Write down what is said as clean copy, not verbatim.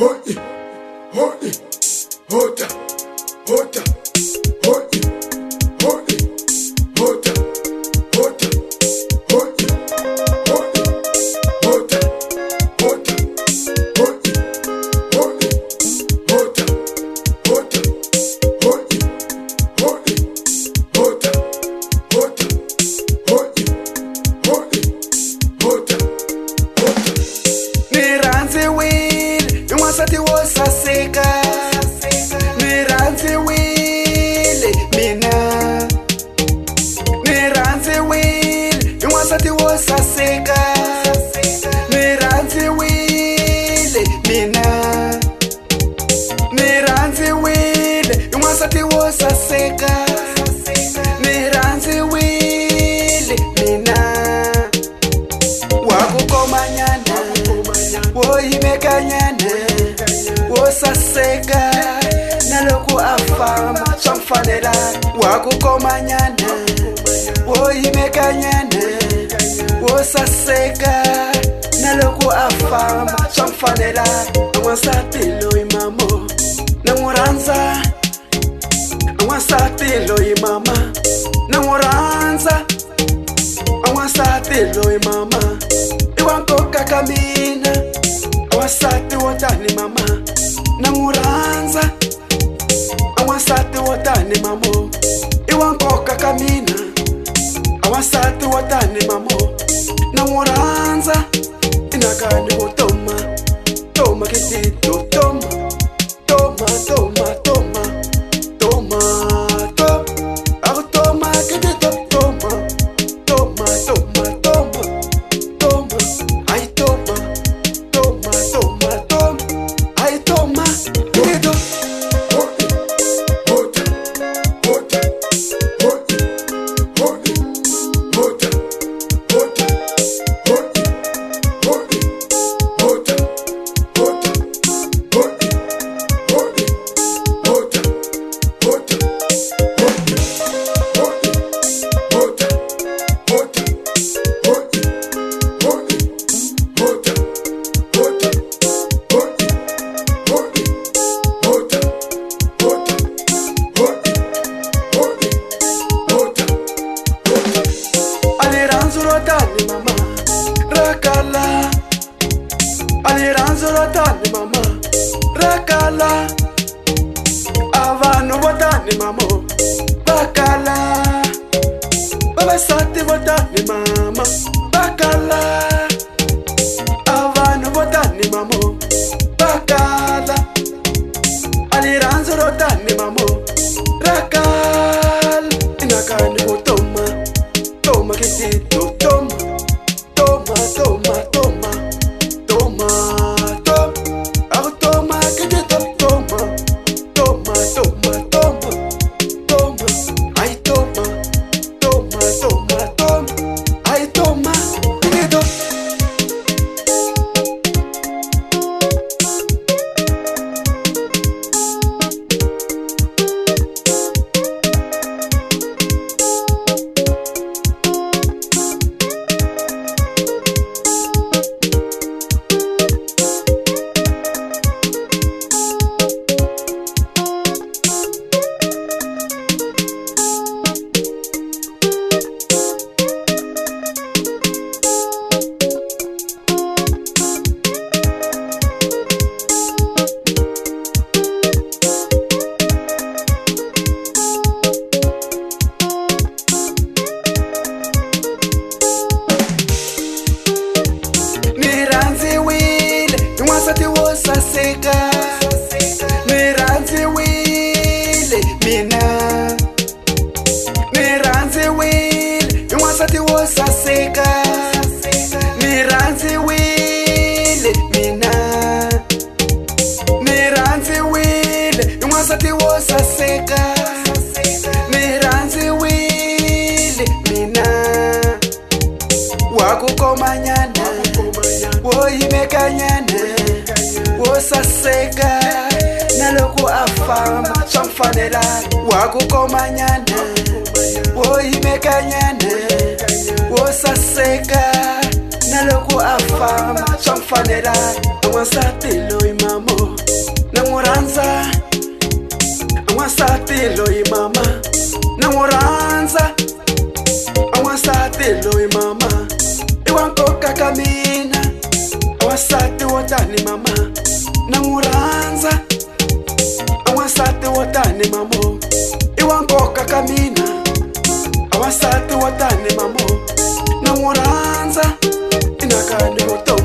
hoi, hoi, hota, hota, hoi, hoi, hota, hota, hoi, hoi, hota, hota, hoi, hoi, hota, hota, hoi, hoi, hota, hota, hoi, hoi, hota, hota. Niranze wile, yungasati wosaseka. Niranze wile, mina. Niranze wile, yungasati wosaseka. Niranze wile, mina. Niranze wile, yungasati wosaseka. Niranze wile, mina. Wakukomanyana, woyimekanyana, wosaseka, naloku afama chamfanela. Wakukomanyana, woyimekanyana, wosaseka, naloku afama chamfanela. Awasapilo imamo, nanguranza. Awasapilo imama, nanguranza. Awasapilo imama, iwankoka kamina. Awasati wotani mama, nanguranza. Awasati wotani mamo, iwankoka kamina. Awasati wotani mamo, nanguranza. Inakani wotoma, toma kitito, toma, toma, toma, toma, toma, toma, toma kitito, toma, toma, toma, toma, toma, ay toma, toma, toma, toma, ay toma kitito. Hoi, hota, hota, hoi, hoi, hota, hota, hoi, hoi, hota, hota, hoi, hoi, hota, hota, hoi, hoi, hota, hota, hoi, hoi, hota, hota, hoi, hoi, hota, hota, hoi, hoi, hota, hota. Aliranzo rotani mama, rakala. Aliranzo rotani mama, rakala. Avanu botani mamo, bakala. Babasati botani mama, bakala. Avanu botani mamo, bakala. Aliranzo rotani mamo, rakala. Inakani wotoma, toma kitito, toma, toma, toma, toma, toma, toma, toma kitito, toma, toma, toma, toma, toma, ay toma, toma, toma, toma, ay toma kitito. Niranze wile, yungasati wosaseka. Niranze wile, mina. Niranze wile, yungasati wosaseka. Niranze wile, mina. Niranze wile, yungasati wosaseka. Niranze wile, mina. Wakukomanyana, woyimekanyana, wosaseka, naloku afama chamfanela. Wakukomanyana, woyimekanyana, wosaseka, naloku afama chamfanela. Awasapilo imamo, wo tani mama na n'wi rhandza a n'wansati wo tani mamo I wa nkoka ka mina a n'wansati wo tani mamo na n'wi rhandza I nakanyi vutomi